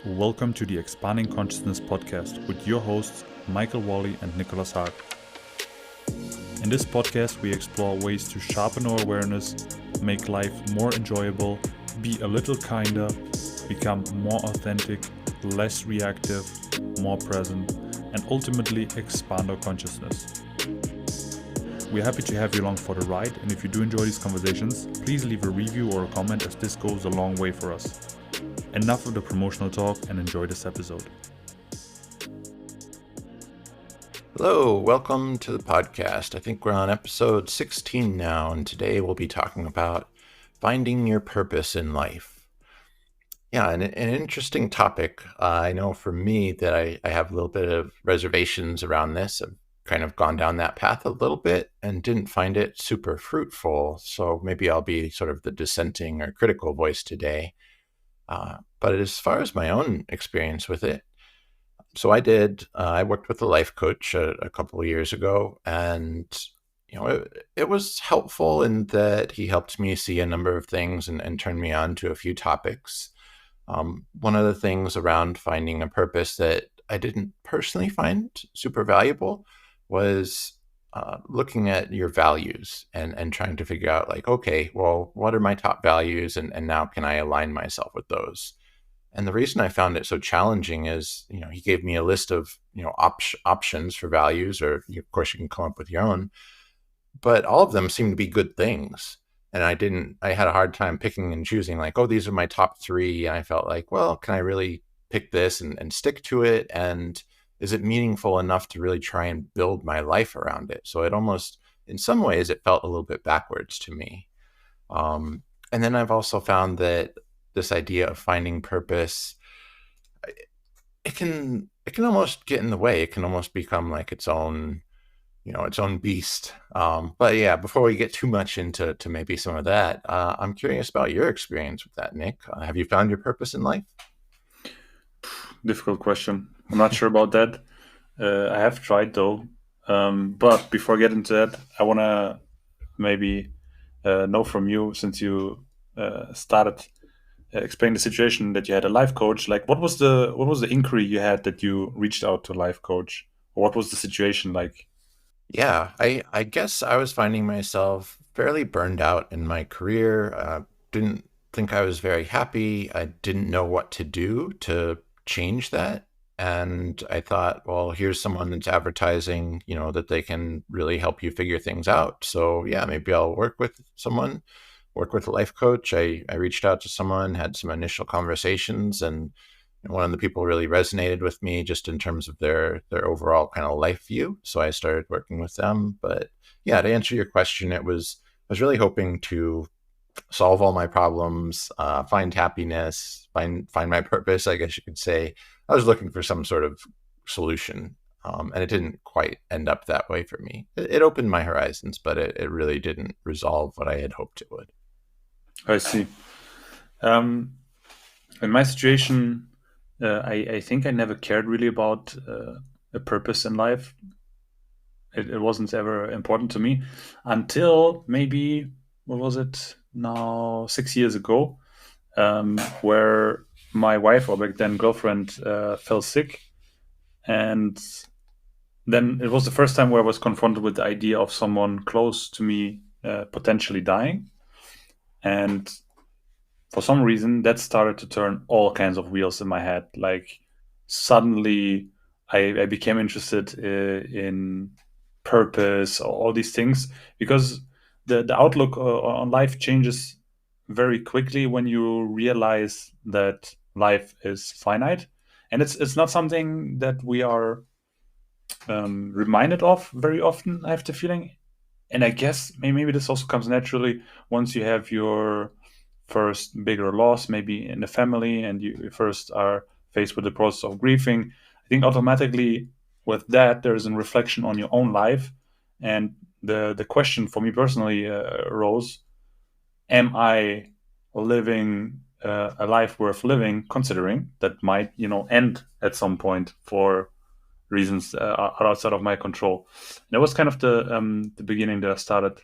Welcome to the Expanding Consciousness podcast with your hosts, Michael Wally and Nicholas Hart. In this podcast, we explore ways to sharpen our awareness, make life more enjoyable, be a little kinder, become more authentic, less reactive, more present, and ultimately expand our consciousness. We're happy to have you along for the ride, and if you do enjoy these conversations, please leave a review or a comment, as this goes a long way for us. Enough of the promotional talk and enjoy this episode. Hello, welcome to the podcast. I think we're on episode 16 now, and today we'll be talking about finding your purpose in life. Yeah, an interesting topic. I know for me that I have a little bit of reservations around this. I've kind of gone down that path a little bit and didn't find it super fruitful. So maybe I'll be sort of the dissenting or critical voice today. But as far as my own experience with it, so I worked with a life coach a couple of years ago, and it was helpful in that he helped me see a number of things and turned me on to a few topics. One of the things around finding a purpose that I didn't personally find super valuable was looking at your values and trying to figure out, like, okay, well, what are my top values, and now can I align myself with those? And the reason I found it so challenging is, he gave me a list of, options for values, or of course you can come up with your own, but all of them seemed to be good things. And I had a hard time picking and choosing, like, oh, these are my top three. And I felt like, well, can I really pick this and stick to it? And is it meaningful enough to really try and build my life around it? So it almost, in some ways, it felt a little bit backwards to me. And then I've also found that this idea of finding purpose, it can almost get in the way. It can almost become like its own beast. But yeah, before we get too much into maybe some of that, I'm curious about your experience with that, Nick. Have you found your purpose in life? Difficult question. I'm not sure about that. I have tried though. But before I get into that, I want to maybe know from you, since you started explain the situation that you had a life coach. Like, what was the inquiry you had that you reached out to a life coach? Or what was the situation like? Yeah, I guess I was finding myself fairly burned out in my career. Didn't think I was very happy. I didn't know what to do to change that. And I thought, well, here's someone that's advertising, that they can really help you figure things out. So yeah, maybe I'll work with a life coach. I reached out to someone, had some initial conversations, and one of the people really resonated with me just in terms of their overall kind of life view. So I started working with them. But yeah, to answer your question, I was really hoping to solve all my problems, find happiness, find my purpose, I guess you could say. I was looking for some sort of solution. And it didn't quite end up that way for me. It opened my horizons, but it really didn't resolve what I had hoped it would. I see. In my situation, I think I never cared really about a purpose in life. It wasn't ever important to me until maybe, what was it now, 6 years ago, where my wife, or back then girlfriend, fell sick. And then it was the first time where I was confronted with the idea of someone close to me potentially dying. And for some reason, that started to turn all kinds of wheels in my head. Like, suddenly I became interested in purpose, all these things, because the outlook on life changes very quickly when you realize that life is finite. And it's not something that we are reminded of very often, I have the feeling. And I guess maybe this also comes naturally once you have your first bigger loss, maybe in the family, and you first are faced with the process of grieving. I think automatically with that, there's a reflection on your own life. And the question for me personally arose, am I living a life worth living, considering that might, end at some point for reasons are outside of my control. And that was kind of the beginning that I started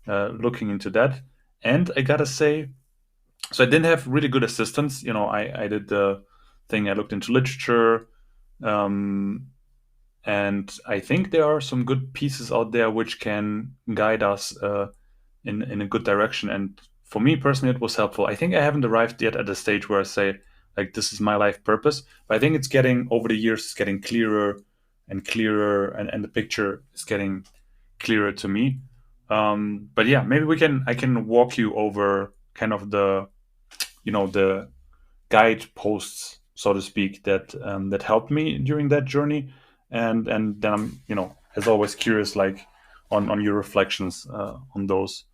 looking into that. And I gotta say, So I didn't have really good assistance. I did the thing. I looked into literature, and I think there are some good pieces out there which can guide us in a good direction. And for me personally, it was helpful. I think I haven't arrived yet at a stage where I say, like, this is my life purpose, but I think it's getting, over the years, it's getting clearer and clearer, and the picture is getting clearer to me. But yeah, maybe I can walk you over kind of the guideposts, so to speak, that helped me during that journey, and then I'm, as always, curious, like, on your reflections on those.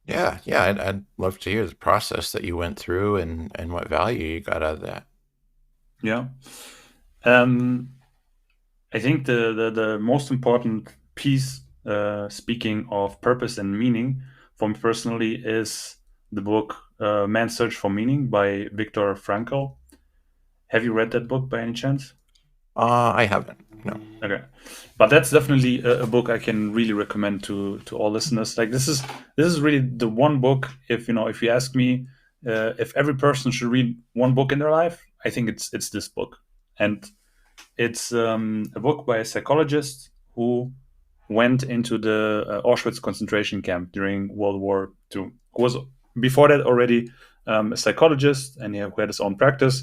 Yeah, yeah, I'd love to hear the process that you went through and what value you got out of that. Yeah. um I think the most important piece, speaking of purpose and meaning, for me personally, is the book Man's Search for Meaning by Viktor Frankl. Have you read that book by any chance? I haven't. No. Okay, but that's definitely a book I can really recommend to all listeners. Like, this is really the one book. If you ask me, if every person should read one book in their life, I think it's this book. And it's a book by a psychologist who went into the Auschwitz concentration camp during World War II. Who was before that already a psychologist, and he had his own practice,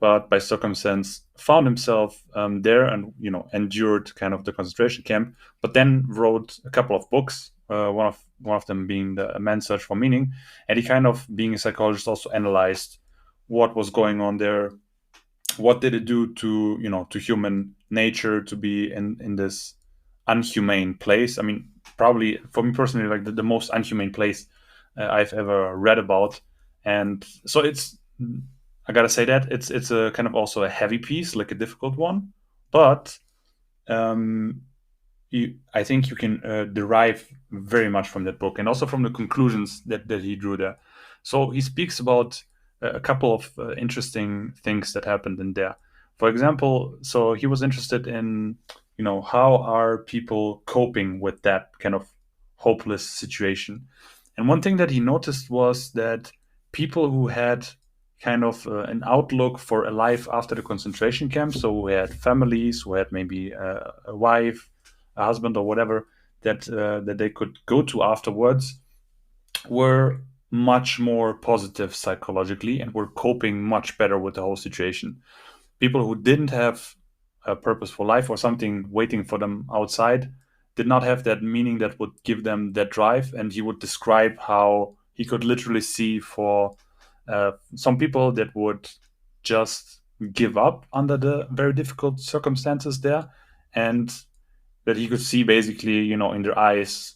but by circumstance found himself there, and endured kind of the concentration camp. But then wrote a couple of books. One of them being the A Man's Search for Meaning, and he, kind of being a psychologist, also analyzed what was going on there. What did it do to human nature to be in this unhumane place? I mean, probably for me personally, like the most unhumane place I've ever read about. And so I gotta say that it's a kind of also a heavy piece, like a difficult one, but um, I think you can derive very much from that book, and also from the conclusions that he drew there. So he speaks about a couple of interesting things that happened in there. For example, so he was interested in, how are people coping with that kind of hopeless situation. And one thing that he noticed was that people who had kind of an outlook for a life after the concentration camp, so who had families, who had maybe a wife, a husband, or whatever, that they could go to afterwards, were much more positive psychologically and were coping much better with the whole situation. People who didn't have a purposeful life or something waiting for them outside did not have that meaning that would give them that drive. And he would describe how he could literally see for some people that would just give up under the very difficult circumstances there, and that he could see basically, in their eyes,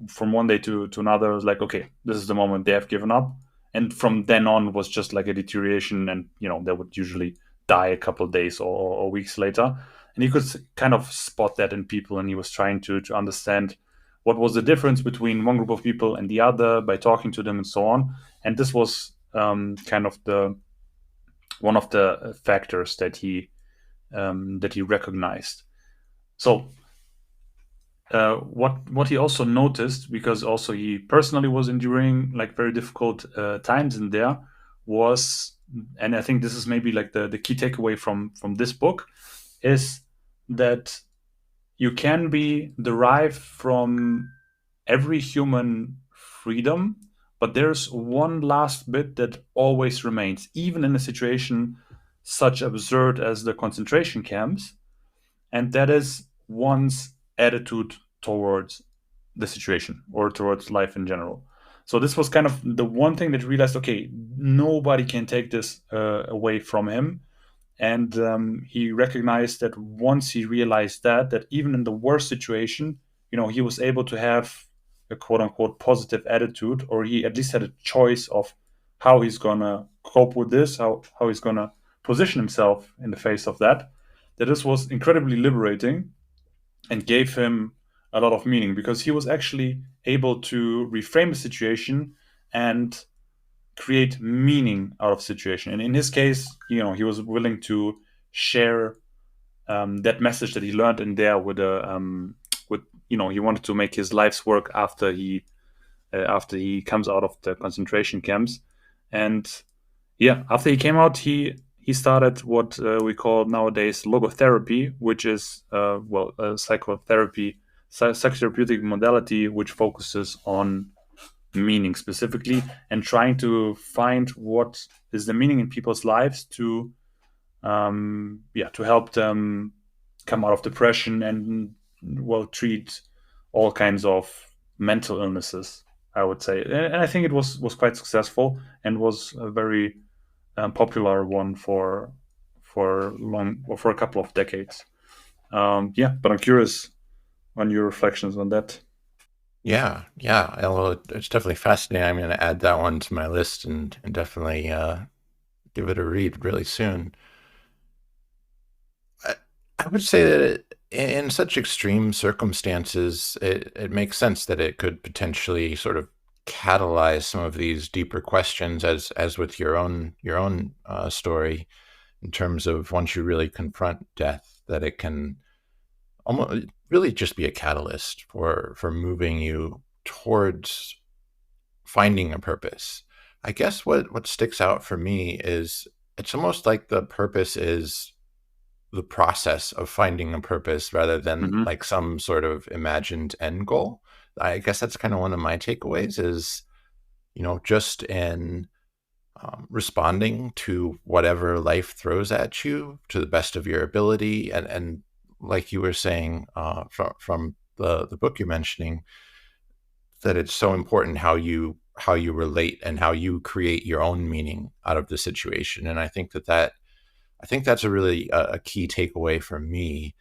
from one day to another, it was like, okay, this is the moment they have given up. And from then on was just like a deterioration, and they would usually die a couple of days or weeks later. And he could kind of spot that in people, and he was trying to understand what was the difference between one group of people and the other by talking to them and so on. And this was kind of the one of the factors that he recognized. So what he also noticed, because also he personally was enduring like very difficult times in there, was, and I think this is maybe like the key takeaway from this book, is that you can be derived from every human freedom, but there's one last bit that always remains, even in a situation such absurd as the concentration camps, and that is one's attitude towards the situation or towards life in general. So this was kind of the one thing that realized, okay, nobody can take this away from him. And he recognized that once he realized that even in the worst situation, he was able to have a quote unquote positive attitude, or he at least had a choice of how he's gonna cope with this, how he's gonna position himself in the face of that. That this was incredibly liberating and gave him a lot of meaning, because he was actually able to reframe the situation and create meaning out of the situation. And in his case, he was willing to share that message that he learned in there with he wanted to make his life's work after he comes out of the concentration camps. And yeah, after he came out, he started what we call nowadays logotherapy, which is a psychotherapeutic modality which focuses on meaning specifically and trying to find what is the meaning in people's lives to help them come out of depression and treat all kinds of mental illnesses, I would say. And I think it was quite successful and was a very popular one for a couple of decades. But I'm curious on your reflections on that. Yeah. Well, it's definitely fascinating. I'm going to add that one to my list and definitely give it a read really soon. I would say that in such extreme circumstances, it makes sense that it could potentially sort of catalyze some of these deeper questions, as with your own story, in terms of once you really confront death, that it can almost really just be a catalyst for moving you towards finding a purpose. I guess what sticks out for me is it's almost like the purpose is the process of finding a purpose rather than Mm-hmm. like some sort of imagined end goal. I guess that's kind of one of my takeaways is, just in responding to whatever life throws at you to the best of your ability. And like you were saying from the book you're mentioning, that it's so important how you relate and how you create your own meaning out of the situation. And I think that's a really a key takeaway for me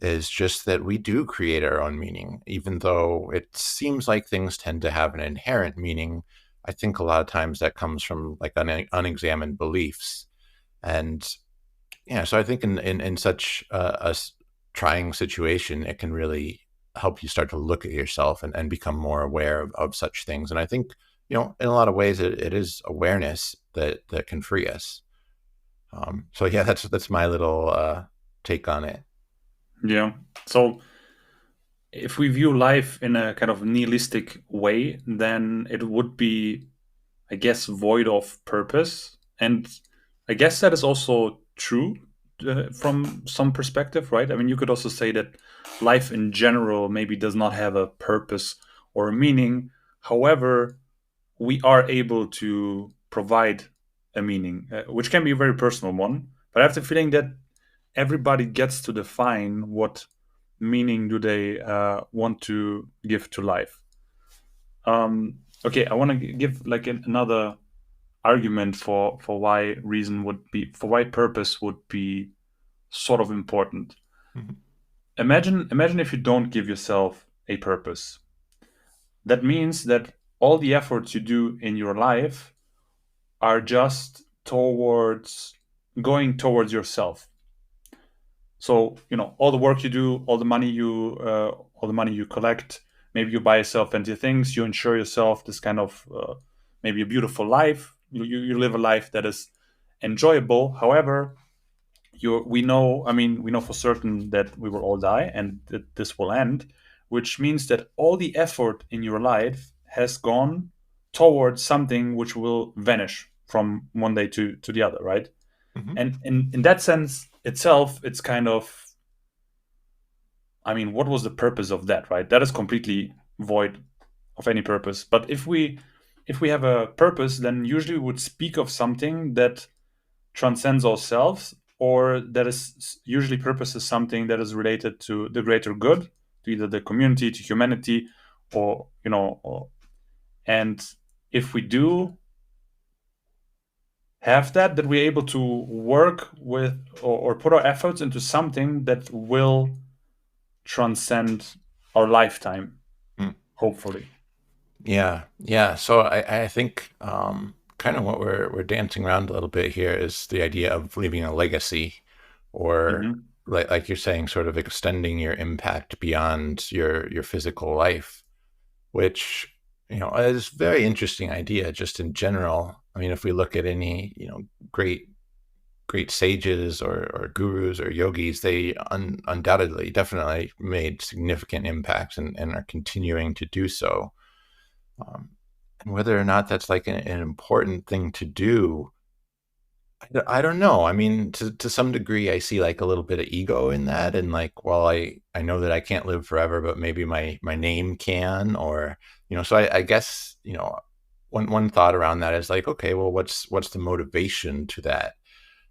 is just that we do create our own meaning, even though it seems like things tend to have an inherent meaning. I think a lot of times that comes from like unexamined beliefs. And yeah, so I think in such trying situation, it can really help you start to look at yourself and become more aware of such things. And I think, in a lot of ways, it is awareness that can free us. So yeah, that's my little take on it. Yeah. So if we view life in a kind of nihilistic way, then it would be, I guess, void of purpose. And I guess that is also true from some perspective, right? I mean, you could also say that life in general maybe does not have a purpose or a meaning. However, we are able to provide a meaning, which can be a very personal one. But I have the feeling that everybody gets to define what meaning do they want to give to life. Okay, I want to give like another argument for why purpose would be sort of important. Mhm. Imagine if you don't give yourself a purpose. That means that all the efforts you do in your life are just towards going towards yourself. So all the work you do, all the money you collect, maybe you buy yourself fancy things, you ensure yourself this kind of maybe a beautiful life. You live a life that is enjoyable. However, we know for certain that we will all die and that this will end, which means that all the effort in your life has gone towards something which will vanish from one day to the other, right? Mhm. And in that sense itself, it's kind of, I mean, what was the purpose of that, right? That is completely void of any purpose. But if we have a purpose, then usually we would speak of something that transcends ourselves, or that is usually purpose is something that is related to the greater good, to either the community, to humanity, or and if we do have that we're able to work with, or put our efforts into something that will transcend our lifetime, Mm. hopefully. Yeah. So I think kind of what we're dancing around a little bit here is the idea of leaving a legacy, or Hmm. like you're saying, sort of extending your impact beyond your physical life, which is a very interesting idea just in general. I mean, if we look at any great sages or gurus or yogis, they undoubtedly definitely made significant impacts and are continuing to do so. Um, and whether or not that's like an important thing to do, I don't know. I mean, to some degree, I see like a little bit of ego in that, and like, well, I know that I can't live forever, but maybe my name can, or so I guess one thought around that is like, okay, well, what's the motivation to that?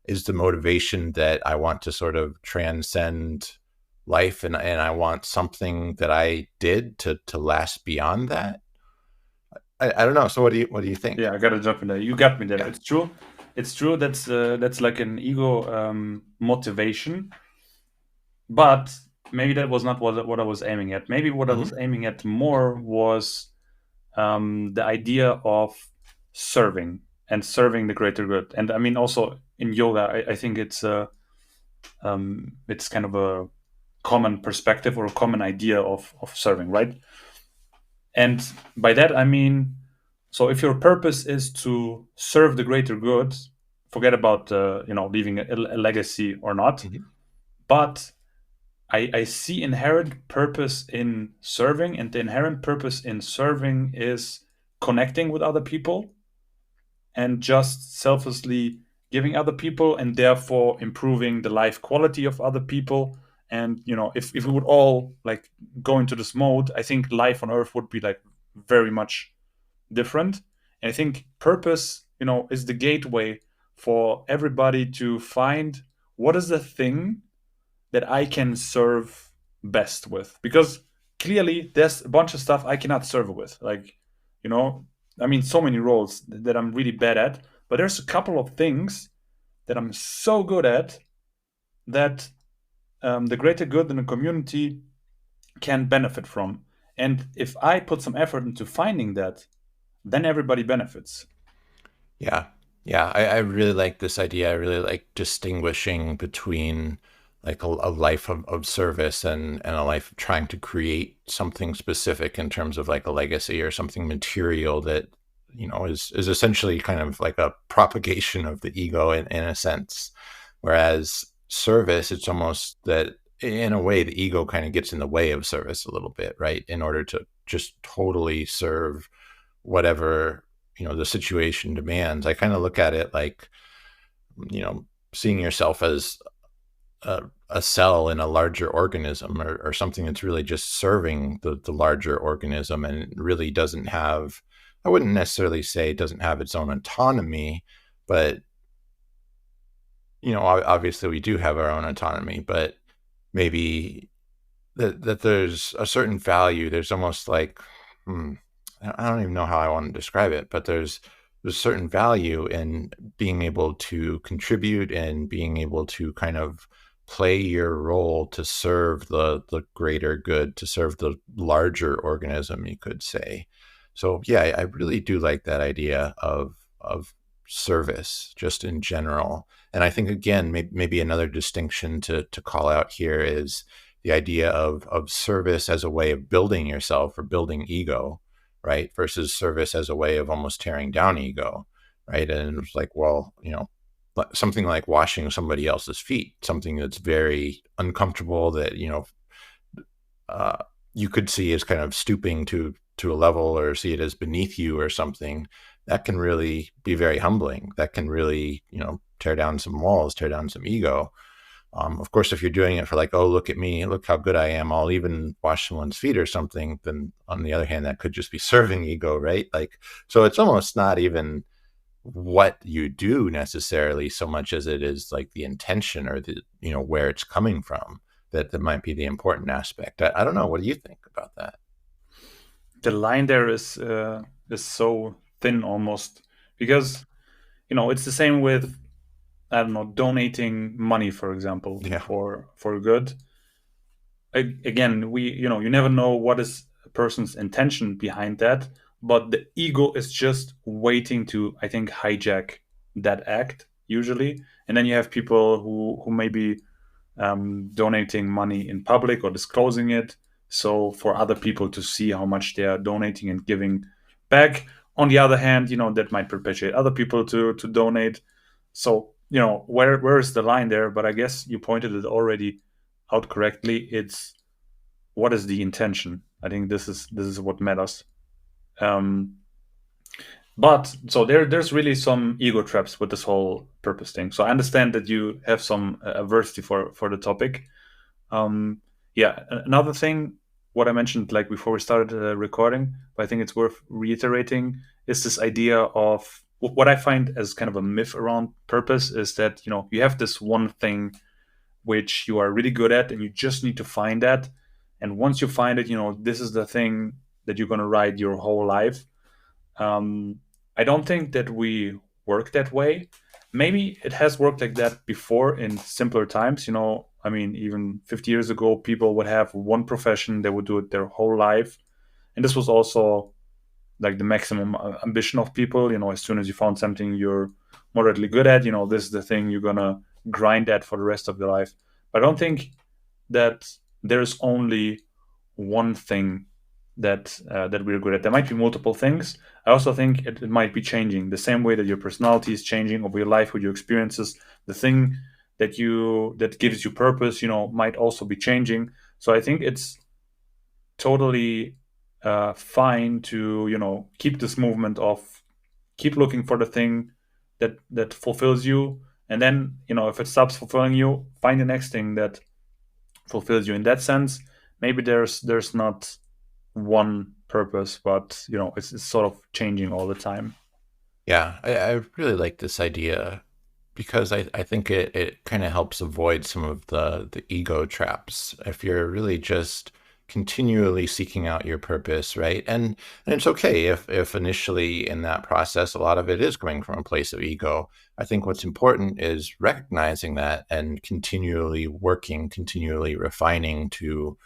Is the motivation that I want to sort of transcend life, and I want something that I did to last beyond that? I don't know. So what do you think? Yeah, I gotta jump in there. You got me there. Yeah. It's true. It's true. That's like an ego motivation, but maybe that was not what I was aiming at. Maybe what I Hmm. was aiming at more was the idea of serving and serving the greater good. And I mean, also in yoga, I think it's kind of a common perspective or a common idea of serving, right? And by that I mean, so if your purpose is to serve the greater good, forget about leaving a legacy or not. Hmm. But I see inherent purpose in serving, and the inherent purpose in serving is connecting with other people and just selflessly giving other people, and therefore improving the life quality of other people. And if we would all like go into this mode, I think life on earth would be like very much different. And I think purpose is the gateway for everybody to find what is the thing that I can serve best with, because clearly there's a bunch of stuff I cannot serve with, like you know I mean, so many roles that I'm really bad at, but there's a couple of things that I'm so good at that the greater good in the community can benefit from. And if I put some effort into finding that, then everybody benefits. Yeah. Yeah. I really like this idea. I really like distinguishing between like a life of service and a life of trying to create something specific in terms of like a legacy or something material that, is essentially kind of like a propagation of the ego in a sense. Whereas service, it's almost that in a way, the ego kind of gets in the way of service a little bit, right? In order to just totally serve whatever the situation demands. I kind of look at it like seeing yourself as a cell in a larger organism, or something that's really just serving the larger organism, and it really doesn't have, I wouldn't necessarily say it doesn't have its own autonomy, but obviously we do have our own autonomy, but maybe that there's a certain value. There's almost like, I don't even know how I want to describe it, but there's certain value in being able to contribute and being able to kind of play your role to serve the greater good, to serve the larger organism, you could say. So yeah, I really do like that idea of service just in general. And I think again, maybe another distinction to call out here is the idea of service as a way of building yourself or building ego, right? Versus service as a way of almost tearing down ego, right? And it's like, well, something like washing somebody else's feet, something that's very uncomfortable, that uh, you could see as kind of stooping to a level, or see it as beneath you or something. That can really be very humbling. That can really tear down some walls, tear down some ego. Of course, if you're doing it for like, oh, look at me, look how good I am, I'll even wash someone's feet or something, then on the other hand, that could just be serving ego, right? Like, so it's almost not even what you do necessarily so much as it is like the intention, or the, where it's coming from, that might be the important aspect. I don't know. What do you think about that? The line there is so thin almost, because it's the same with, I don't know, donating money, for example, Yeah. for good. Again, you never know what is a person's intention behind that, but the ego is just waiting to, I think, hijack that act usually. And then you have people who may be donating money in public or disclosing it, so for other people to see how much they are donating and giving back. On the other hand, that might perpetuate other people to donate. So where is the line there? But I guess you pointed it already out correctly. It's what is the intention. I think this is what matters. um But so there's really some ego traps with this whole purpose thing. So I understand that you have some aversity for the topic. Yeah, another thing, what I mentioned like before we started recording, but I think it's worth reiterating, is this idea of what I find as kind of a myth around purpose is that you have this one thing which you are really good at, and you just need to find that. And once you find it, this is the thing that you're going to ride your whole life. I don't think that we work that way. Maybe it has worked like that before in simpler times. I mean, even 50 years ago, people would have one profession, they would do it their whole life. And this was also like the maximum ambition of people. As soon as you found something you're moderately good at, this is the thing you're going to grind at for the rest of your life. But I don't think that there's only one thing that we're good at. There might be multiple things. I also think it might be changing the same way that your personality is changing over your life with your experiences. The thing that gives you purpose, might also be changing. So I think it's totally fine to keep this movement of keep looking for the thing that fulfills you, and then if it stops fulfilling you, find the next thing that fulfills you. In that sense, maybe there's not one purpose, but it's sort of changing all the time. Yeah, I really like this idea because I think it kind of helps avoid some of the ego traps. If you're really just continually seeking out your purpose, right? And it's okay if initially in that process a lot of it is coming from a place of ego. I think what's important is recognizing that and continually working, continually refining to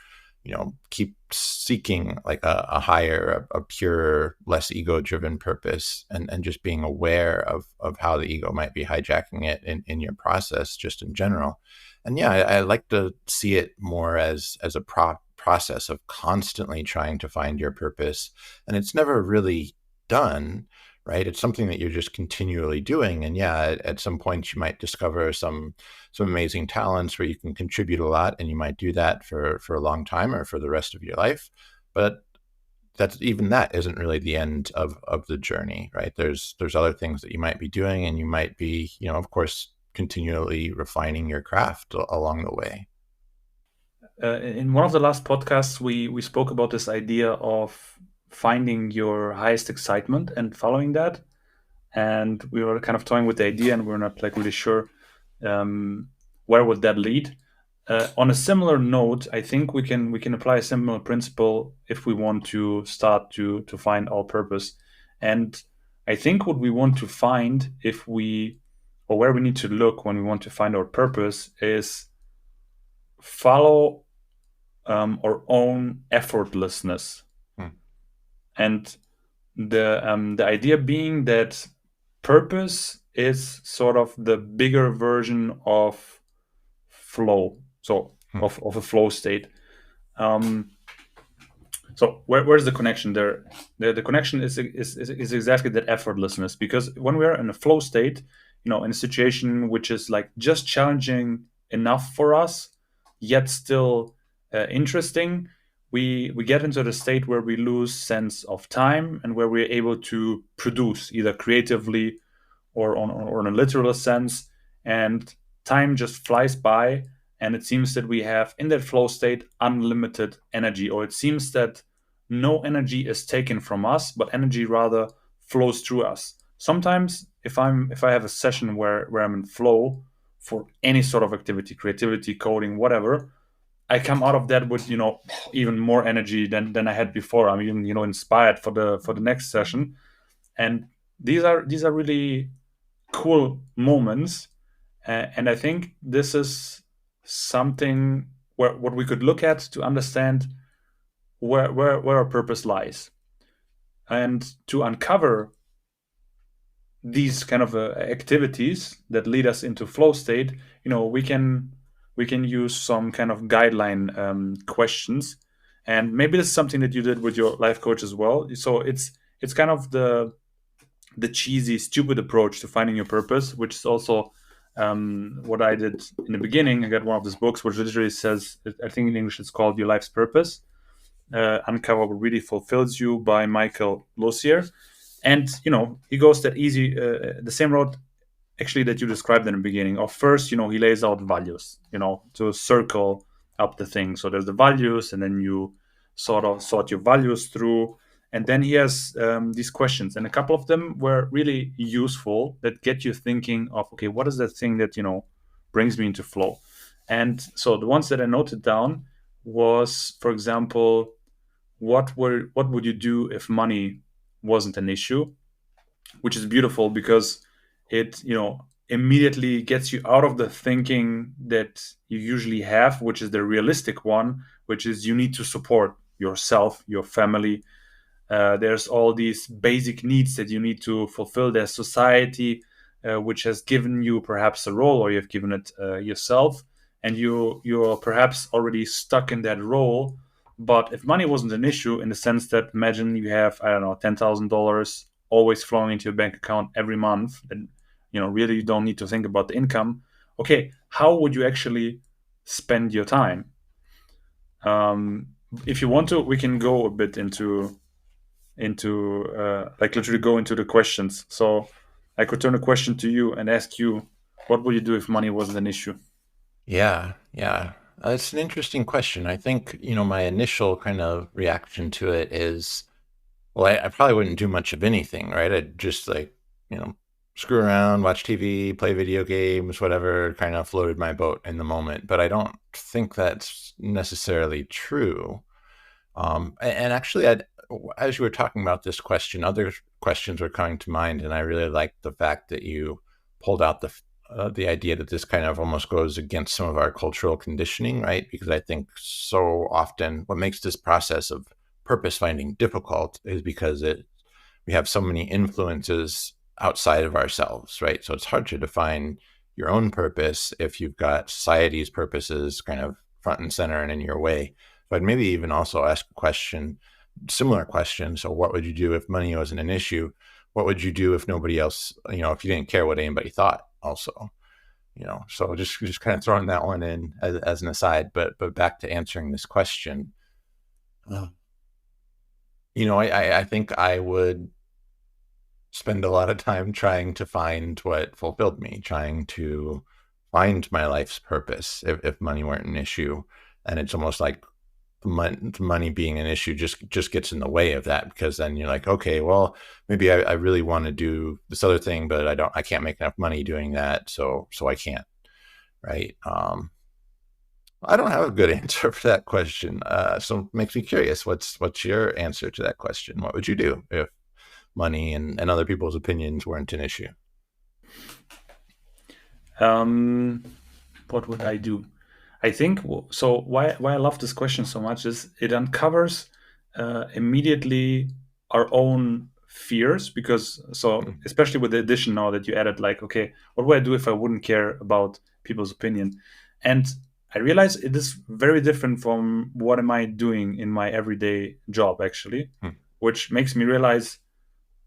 keep seeking like a higher, a pure, less ego-driven purpose, and just being aware of how the ego might be hijacking it in your process, just in general. And yeah, I like to see it more as a process of constantly trying to find your purpose, and it's never really done. Right? It's something that you're just continually doing. And yeah, at some point you might discover some amazing talents where you can contribute a lot, and you might do that for a long time or for the rest of your life. But that isn't really the end of the journey, right? There's other things that you might be doing, and you might be, of course, continually refining your craft along the way. In one of the last podcasts, we spoke about this idea of finding your highest excitement and following that. And we were kind of toying with the idea, and we're not like really sure where would that lead. On a similar note, I think we can apply a similar principle if we want to start to find our purpose. And I think what we want to find, or where we need to look when we want to find our purpose, is follow our own effortlessness. And the idea being that purpose is sort of the bigger version of flow, so of a flow state. So where's the connection there? The connection is exactly that effortlessness, because when we're in a flow state, in a situation which is like just challenging enough for us, yet still interesting, we get into the state where we lose sense of time, and where we're able to produce either creatively or on a literal sense, and time just flies by. And it seems that we have in that flow state unlimited energy, or it seems that no energy is taken from us, but energy rather flows through us. Sometimes if I have a session where I'm in flow for any sort of activity, creativity, coding, whatever, I come out of that with even more energy than I had before. I'm even inspired for the next session. And these are really cool moments. And I think this is something what we could look at to understand where our purpose lies, and to uncover these kind of activities that lead us into flow state. We can use some kind of guideline questions, and maybe this is something that you did with your life coach as well. So it's kind of the cheesy, stupid approach to finding your purpose, which is also what I did in the beginning. I got one of these books which literally says, I think in English it's called Your Life's Purpose, Uncover What Really Fulfills You, by Michael Losier. And he goes that easy, the same road actually that you described in the beginning. Of first, he lays out values, to circle up the thing. So there's the values, and then you sort of sort your values through, and then he has these questions, and a couple of them were really useful that get you thinking of, okay, what is that thing that brings me into flow? And so the ones that I noted down was, for example, what would you do if money wasn't an issue? Which is beautiful because it immediately gets you out of the thinking that you usually have, which is the realistic one, which is you need to support yourself, your family. There's all these basic needs that you need to fulfill. There's society, which has given you perhaps a role, or you've given it yourself, and you're perhaps already stuck in that role. But if money wasn't an issue, in the sense that, imagine you have, I don't know, $10,000 always flowing into your bank account every month, and really you don't need to think about the income. Okay, how would you actually spend your time? If you want to, we can go a bit into like literally go into the questions. So I could turn a question to you and ask you, what would you do if money wasn't an issue? Yeah, yeah. It's an interesting question. I think, my initial kind of reaction to it is, well, I probably wouldn't do much of anything, right? I'd just screw around, watch TV, play video games, whatever kind of floated my boat in the moment. But I don't think that's necessarily true. And actually, as you were talking about this question, other questions were coming to mind, and I really liked the fact that you pulled out the idea that this kind of almost goes against some of our cultural conditioning, right? Because I think so often what makes this process of purpose finding difficult is because we have so many influences outside of ourselves, right? So it's hard to define your own purpose if you've got society's purposes kind of front and center and in your way. But maybe even also ask a question, similar question. So what would you do if money wasn't an issue? What would you do if nobody else, if you didn't care what anybody thought also? So just kind of throwing that one in as an aside, but back to answering this question. I think I would spend a lot of time trying to find what fulfilled me, trying to find my life's purpose if money weren't an issue. And it's almost like money being an issue just gets in the way of that, because then you're like, okay, well, maybe I really want to do this other thing, but I can't make enough money doing that. So I can't. Right. I don't have a good answer for that question. So it makes me curious. What's your answer to that question? What would you do if money and other people's opinions weren't an issue? What would I do? I think so. Why I love this question so much is it uncovers immediately our own fears, because especially with the addition now that you added, like, okay, what would I do if I wouldn't care about people's opinion? And I realize it is very different from what am I doing in my everyday job, actually, which makes me realize,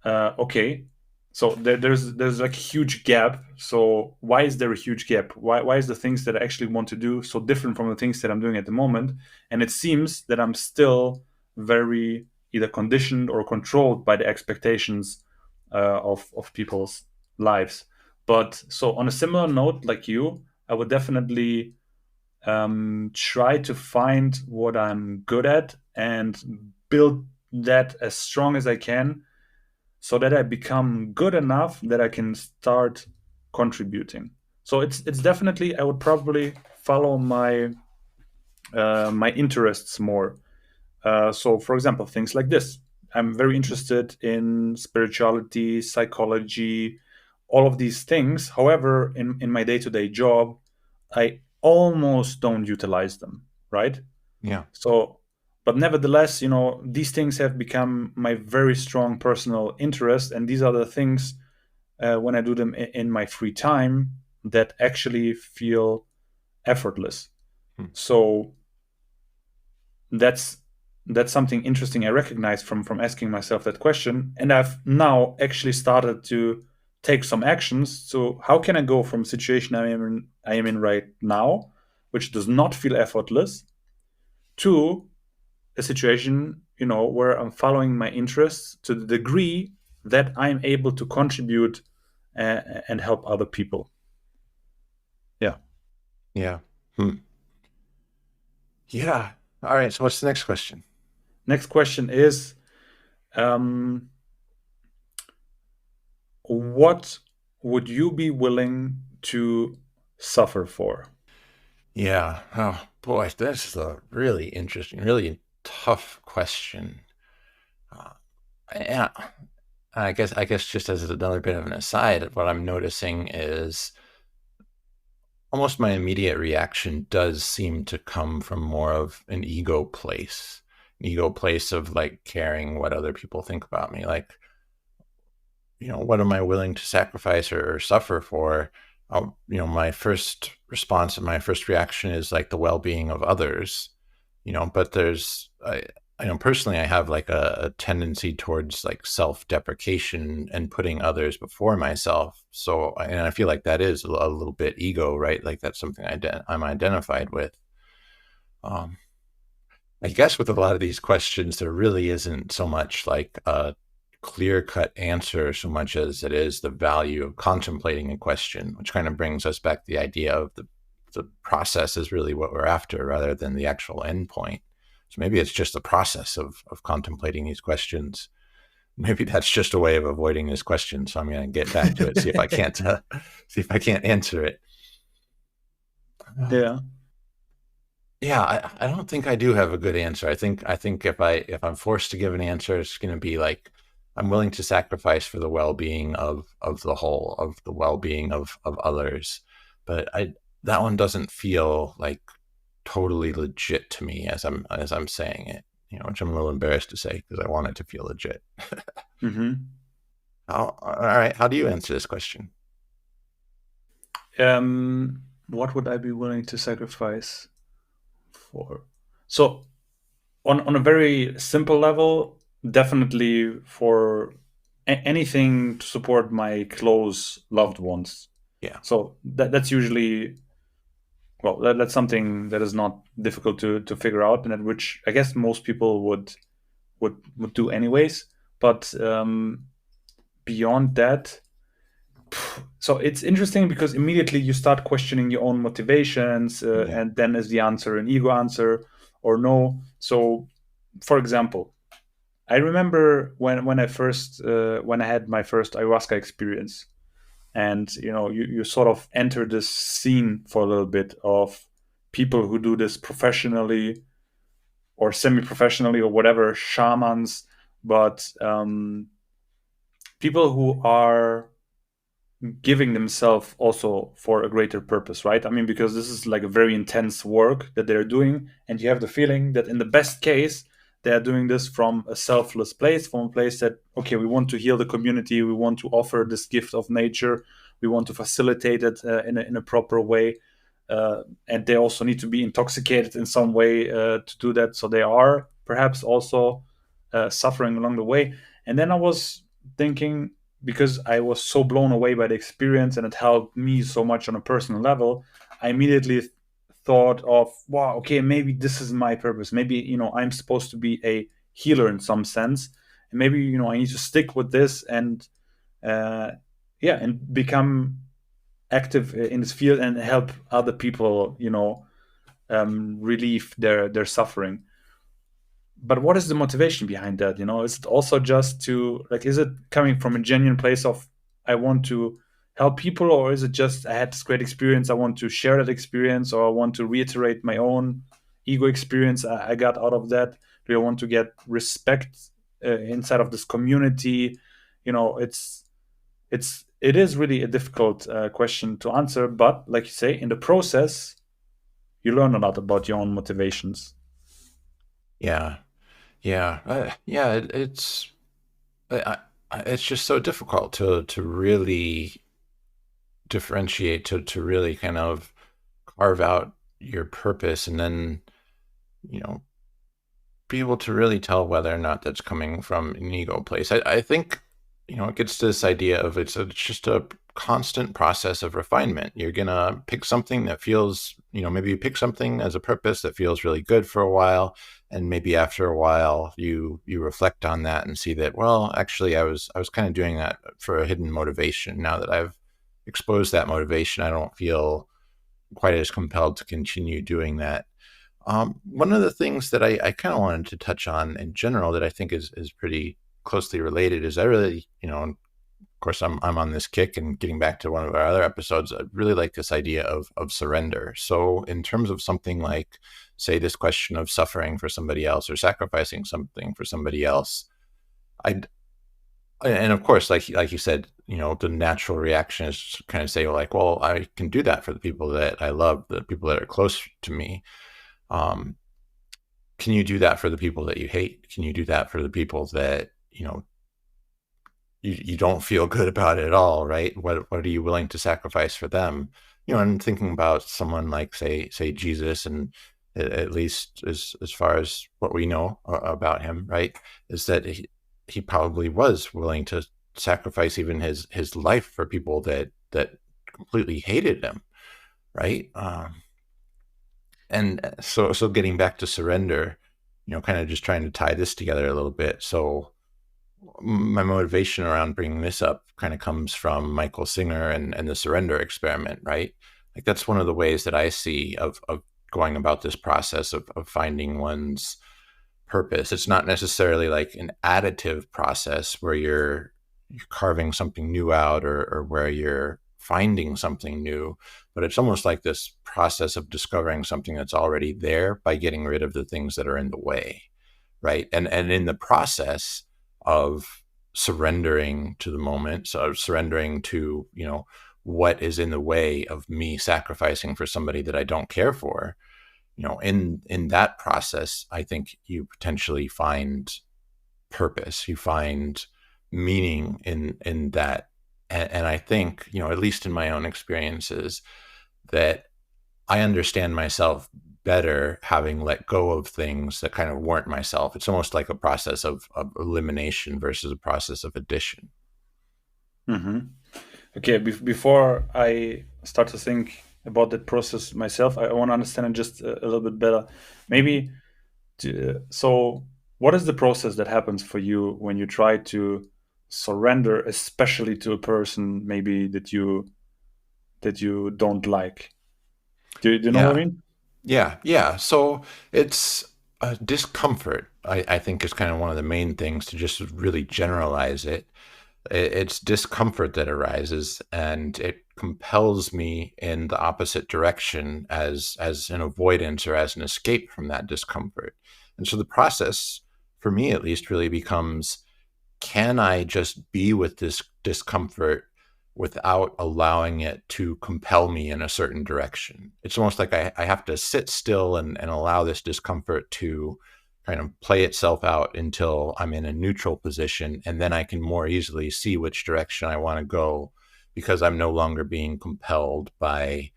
okay, so there's like a huge gap. So why is there a huge gap? Why is the things that I actually want to do so different from the things that I'm doing at the moment? And it seems that I'm still very either conditioned or controlled by the expectations of people's lives. But so on a similar note, like you, I would definitely try to find what I'm good at and build that as strong as I can, so that I become good enough that I can start contributing. So it's definitely, I would probably follow my my interests more. So for example, things like this. I'm very interested in spirituality, psychology, all of these things. However, in my day-to-day job, I almost don't utilize them, right? Yeah. So, but nevertheless, these things have become my very strong personal interest, and these are the things when I do them in my free time that actually feel effortless. So that's something interesting I recognize from asking myself that question, and I've now actually started to take some actions. So how can I go from a situation I am in right now, which does not feel effortless, to a situation where I'm following my interests to the degree that I'm able to contribute and help other people. Yeah. Yeah. Yeah. All right. So what's the next question? Next question is, what would you be willing to suffer for? Yeah. Oh boy, this is a really interesting, really tough question. Yeah. I guess just as another bit of an aside, what I'm noticing is almost my immediate reaction does seem to come from more of an ego place of like caring what other people think about me. Like, what am I willing to sacrifice or suffer for? My first response and my first reaction is like the well-being of others, but I know personally I have like a tendency towards like self-deprecation and putting others before myself. So, and I feel like that is a little bit ego, right? Like that's something I'm identified with. I guess with a lot of these questions, there really isn't so much like a clear-cut answer so much as it is the value of contemplating a question, which kind of brings us back to the idea of the process is really what we're after rather than the actual endpoint. So maybe it's just the process of contemplating these questions. Maybe that's just a way of avoiding this question. So I'm going to get back to it, see if I can't answer it. Yeah. Yeah, I don't think I do have a good answer. I think if I'm forced to give an answer, it's going to be like I'm willing to sacrifice for the well-being of the whole, of the well-being of others. But that one doesn't feel like totally legit to me as I'm saying it, which I'm a little embarrassed to say because I want it to feel legit. Mm-hmm. All right, how do you answer this question? What would I be willing to sacrifice for? So, on a very simple level, definitely for anything to support my close loved ones. Yeah. So that's usually, well, that's something that is not difficult to figure out, and at which I guess most people would do anyways. But beyond that, so it's interesting because immediately you start questioning your own motivations, Yeah. and then is the answer an ego answer or no? So, for example, I remember when I first when I had my first ayahuasca experience, and you sort of enter this scene for a little bit of people who do this professionally or semi-professionally or whatever, shamans, but people who are giving themselves also for a greater purpose, right? I mean, because this is like a very intense work that they're doing, and you have the feeling that in the best case, they're doing this from a selfless place, from a place that, okay, we want to heal the community, we want to offer this gift of nature, we want to facilitate it in a proper way. And they also need to be intoxicated in some way to do that. So they are perhaps also suffering along the way. And then I was thinking, because I was so blown away by the experience and it helped me so much on a personal level, I immediately thought of, wow, okay, maybe this is my purpose. Maybe, I'm supposed to be a healer in some sense. And maybe, I need to stick with this and, and become active in this field and help other people, relieve their suffering. But what is the motivation behind that? Is it also just to, like, is it coming from a genuine place of, I want to help people, or is it just, I had this great experience, I want to share that experience, or I want to reiterate my own ego experience I got out of that? Do I want to get respect inside of this community? It is really a difficult question to answer, but like you say, in the process you learn a lot about your own motivations. Yeah. Yeah. Yeah. It's just so difficult to really differentiate, to really kind of carve out your purpose and then, be able to really tell whether or not that's coming from an ego place. I think, it gets to this idea of it's just a constant process of refinement. You're going to pick something that feels, maybe you pick something as a purpose that feels really good for a while. And maybe after a while you reflect on that and see that, well, actually I was kind of doing that for a hidden motivation. Now that I've exposed that motivation, I don't feel quite as compelled to continue doing that. One of the things that I kind of wanted to touch on in general that I think is pretty closely related is I really, of course, I'm on this kick, and getting back to one of our other episodes, I really like this idea of surrender. So in terms of something like, say, this question of suffering for somebody else or sacrificing something for somebody else, and of course, like you said, the natural reaction is to kind of say, well, I can do that for the people that I love, the people that are close to me. Can you do that for the people that you hate? Can you do that for the people that, you don't feel good about it at all, right? What are you willing to sacrifice for them? And thinking about someone like, say Jesus, and at least as far as what we know about him, right, is that he probably was willing to sacrifice even his life for people that completely hated him, right? And so getting back to surrender, kind of just trying to tie this together a little bit. So my motivation around bringing this up kind of comes from Michael Singer and the surrender experiment, right? Like that's one of the ways that I see of going about this process of finding one's purpose. It's not necessarily like an additive process where you're carving something new out or where you're finding something new, but it's almost like this process of discovering something that's already there by getting rid of the things that are in the way, right? And in the process of surrendering to the moment, so surrendering to, what is in the way of me sacrificing for somebody that I don't care for, in that process, I think you potentially find purpose, you find meaning in that. And I think, at least in my own experiences, that I understand myself better having let go of things that kind of weren't myself. It's almost like a process of elimination versus a process of addition. Mm-hmm. Okay, before I start to think about that process myself, I want to understand it just a little bit better. Maybe, so what is the process that happens for you when you try to surrender, especially to a person maybe that you don't like? Do you know what I mean? Yeah. So it's discomfort, I think, is kind of one of the main things to just really generalize it. It's discomfort that arises, and it compels me in the opposite direction as an avoidance or as an escape from that discomfort. And so the process, for me at least, really becomes, can I just be with this discomfort without allowing it to compel me in a certain direction? It's almost like I have to sit still and allow this discomfort to kind of play itself out until I'm in a neutral position, and then I can more easily see which direction I want to go, because I'm no longer being compelled by,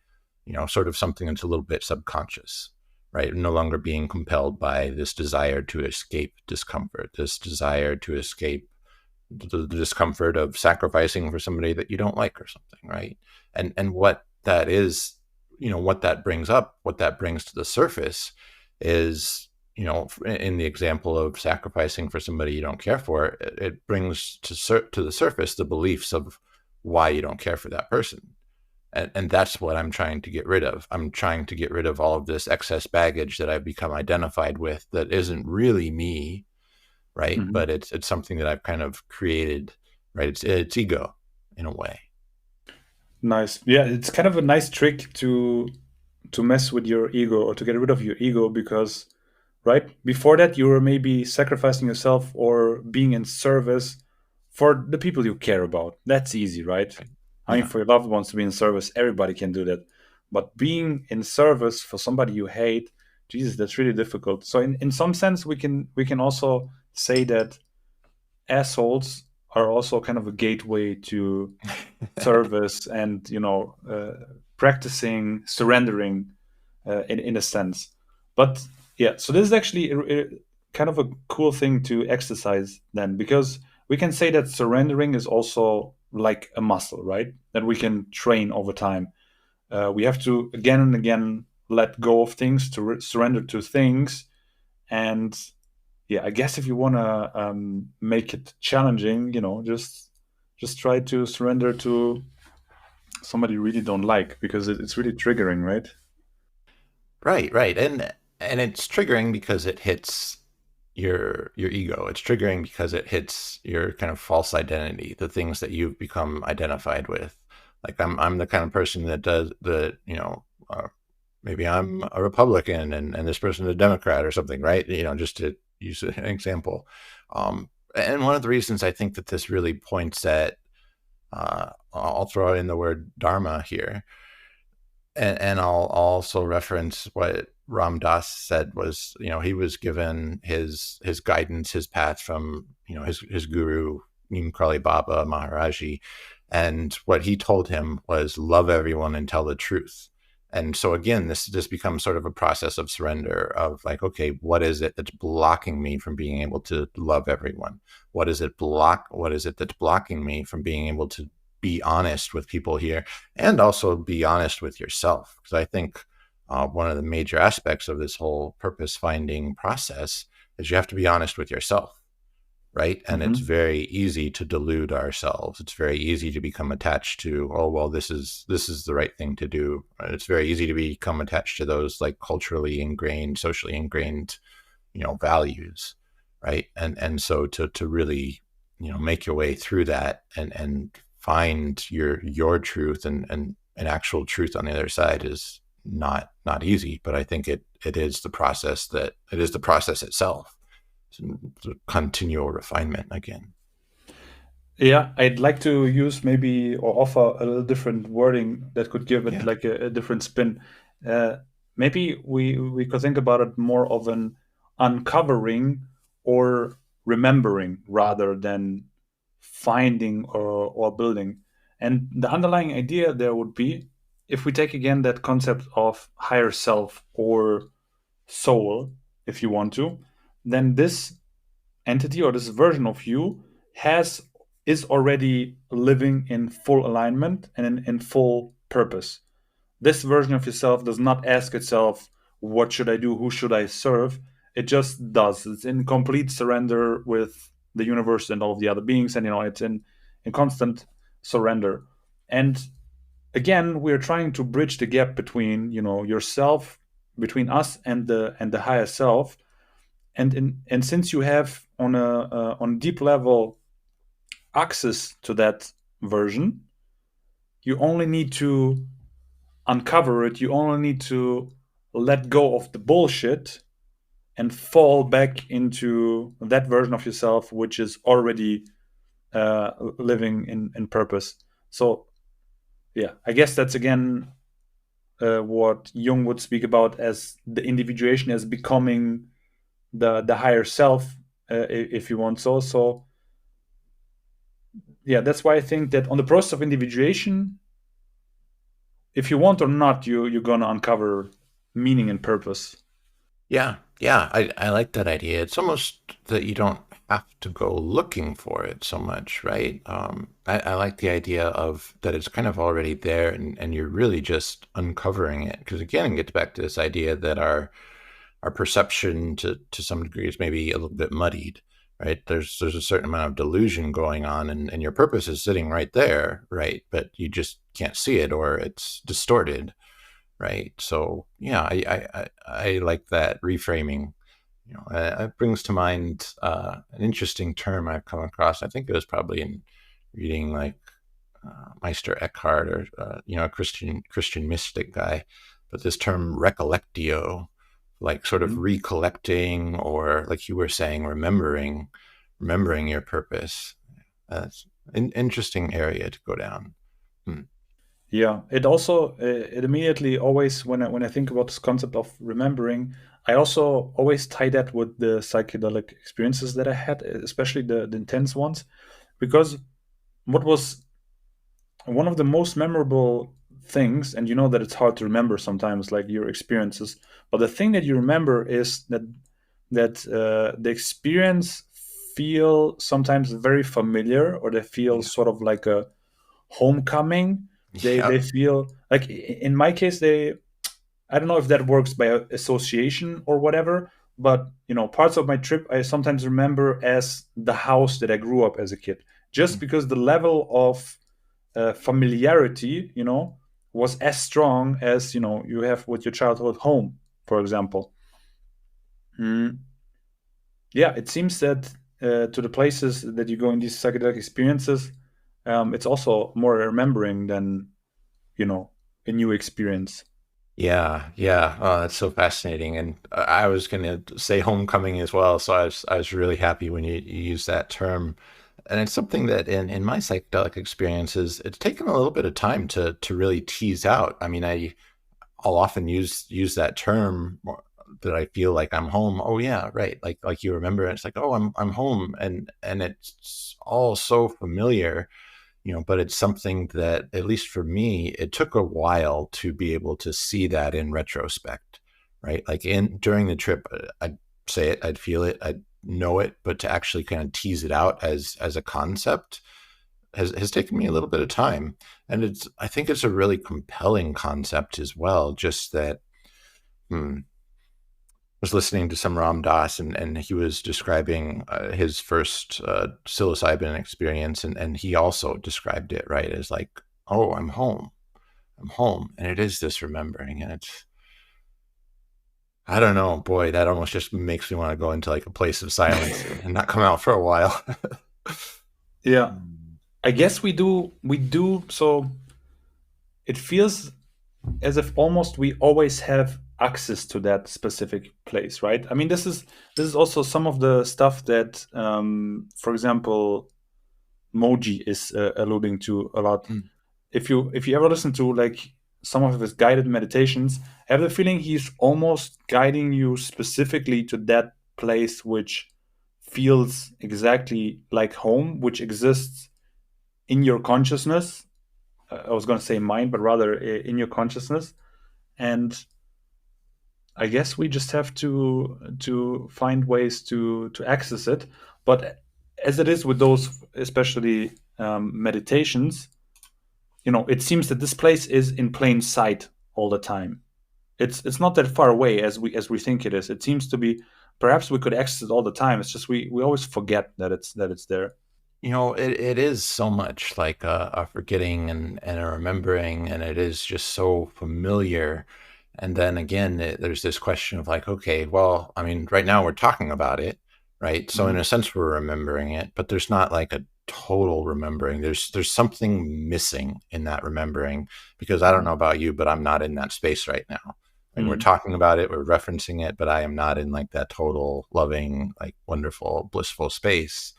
sort of something that's a little bit subconscious, right? I'm no longer being compelled by this desire to escape discomfort, this desire to escape the discomfort of sacrificing for somebody that you don't like or something, right? And what that is, what that brings up, what that brings to the surface is, in the example of sacrificing for somebody you don't care for, it brings to the surface the beliefs of why you don't care for that person. And that's what I'm trying to get rid of. I'm trying to get rid of all of this excess baggage that I've become identified with that isn't really me, right? Mm-hmm. But it's something that I've kind of created, right? It's ego in a way. Nice. Yeah, it's kind of a nice trick to mess with your ego or to get rid of your ego, because right before that you were maybe sacrificing yourself or being in service for the people you care about. That's easy, right? Right. I mean, Yeah. for your loved ones to be in service, everybody can do that. But being in service for somebody you hate, Jesus, that's really difficult. So in some sense we can also say that assholes are also kind of a gateway to service and practicing surrendering in a sense. But yeah, so this is actually kind of a cool thing to exercise then, because we can say that surrendering is also like a muscle, right? That we can train over time. We have to again and again let go of things, to surrender to things. And yeah, I guess if you want to make it challenging, just try to surrender to somebody you really don't like, because it's really triggering, right? Right, right. And it's triggering because it hits your ego. It's triggering because it hits your kind of false identity, the things that you've become identified with. Like I'm the kind of person that does the, maybe I'm a Republican and this person is a Democrat or something, right? Just to use an example. And one of the reasons I think that this really points at, I'll throw in the word dharma here, and I'll also reference what Ram Dass said was, he was given his guidance, his path from, his guru, Neem Karoli Baba Maharaji. And what he told him was love everyone and tell the truth. And so again, this becomes sort of a process of surrender of like, okay, what is it that's blocking me from being able to love everyone? What is it that's blocking me from being able to be honest with people here, and also be honest with yourself? Because I think one of the major aspects of this whole purpose finding process is you have to be honest with yourself, right? And it's very easy to delude ourselves. It's very easy to become attached to, oh, well, this is the right thing to do. It's very easy to become attached to those like culturally ingrained, socially ingrained, values, right? And so to really, make your way through that and find your truth and an actual truth on the other side is not easy. But I think it is the process itself. It's a continual refinement again. Yeah, I'd like to use maybe or offer a little different wording that could give it Yeah. like a different spin. Uh, Maybe we could think about it more of an uncovering or remembering rather than finding or building. And the underlying idea there would be, if we take again that concept of higher self or soul, if you want to, then this entity or this version of you has is already living in full alignment and in full purpose. This version of yourself does not ask itself, what should I do, who should I serve? It just does. It's in complete surrender with the universe and all of the other beings, and it's in constant surrender. And again, we're trying to bridge the gap between yourself, between us and the higher self. And since you have on a deep level access to that version, you only need to uncover it. You only need to let go of the bullshit and fall back into that version of yourself which is already living in purpose. So yeah, I guess that's again what Jung would speak about as the individuation, as becoming the higher self, if you want. So yeah, that's why I think that on the process of individuation, if you want or not, you're gonna uncover meaning and purpose. Yeah, yeah, I like that idea. It's almost that you don't have to go looking for it so much, right? I like the idea of that it's kind of already there, and you're really just uncovering it. Because again, it gets back to this idea that our perception to some degree is maybe a little bit muddied, right? There's a certain amount of delusion going on, and your purpose is sitting right there, right? But you just can't see it, or it's distorted, right? So yeah, I like that reframing. It brings to mind an interesting term I've come across. I think it was probably in reading like Meister Eckhart, or a Christian mystic guy, but this term recollectio, like sort of Mhm. recollecting, or like you were saying, remembering your purpose. That's an interesting area to go down. Hmm. Yeah, it also it immediately always, when I think about this concept of remembering, I also always tie that with the psychedelic experiences that I had, especially the intense ones, because what was one of the most memorable things, and you know that it's hard to remember sometimes, like your experiences, but the thing that you remember is that the experience feel sometimes very familiar, or they feel Yeah. sort of like homecoming. They Yep. feel like, in my case, I don't know if that works by association or whatever, but parts of my trip I sometimes remember as the house that I grew up as a kid, just because the level of familiarity, was as strong as you have with your childhood home, for example. Mm. Yeah, it seems that to the places that you go in these psychedelic experiences, it's also more remembering than a new experience. Yeah, yeah. Oh, that's so fascinating. And I was going to say homecoming as well. So I was really happy when you used that term. And it's something that in my psychedelic experiences, it's taken a little bit of time to really tease out. I mean, I'll often use that term that I feel like I'm home. Oh yeah, right. Like you remember, it's like, oh, I'm home, and it's all so familiar, but it's something that, at least for me, it took a while to be able to see that in retrospect, right? Like during the trip, I'd say it, I'd feel it, I'd know it, but to actually kind of tease it out as a concept has taken me a little bit of time. And I think it's a really compelling concept as well. Just that, was listening to some Ram Dass, and he was describing his first psilocybin experience, and he also described it, right, as like, oh, I'm home, and it is this remembering, and it's, I don't know, boy, that almost just makes me want to go into like a place of silence and not come out for a while. Yeah, I guess we do. So it feels as if almost we always have access to that specific place, right? I mean, this is also some of the stuff that, for example, Moji is alluding to a lot. Mm, If you ever listen to like some of his guided meditations, I have the feeling he's almost guiding you specifically to that place which feels exactly like home, which exists in your consciousness. I was going to say mind, but rather in your consciousness. And I guess we just have to find ways to access it. But as it is with those, especially meditations, it seems that this place is in plain sight all the time. It's not that far away as we think it is. It seems to be. Perhaps we could access it all the time. It's just we always forget that it's there. it is so much like a forgetting and a remembering, and it is just so familiar. And then again, there's this question of like, okay, well, I mean, right now we're talking about it, right? So in Mhm. a sense, we're remembering it, but there's not like a total remembering. There's something missing in that remembering, because I don't know about you, but I'm not in that space right now. And we're Mhm. talking about it, we're referencing it, but I am not in like that total loving, like wonderful, blissful space.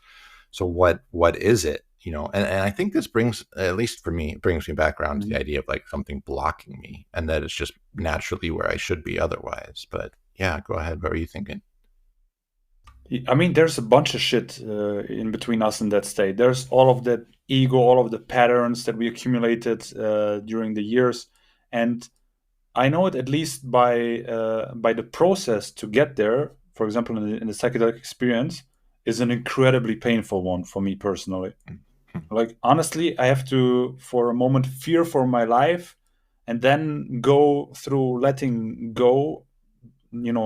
So what is it? And I think this brings, at least for me, it brings me back around to the Mhm. idea of like something blocking me, and that it's just naturally where I should be otherwise. But yeah, go ahead. What were you thinking? I mean, there's a bunch of shit in between us in that state. There's all of that ego, all of the patterns that we accumulated during the years, and I know it at least by the process to get there. For example, in the psychedelic experience, is an incredibly painful one for me personally. Like honestly, I have to for a moment fear for my life, and then go through letting go,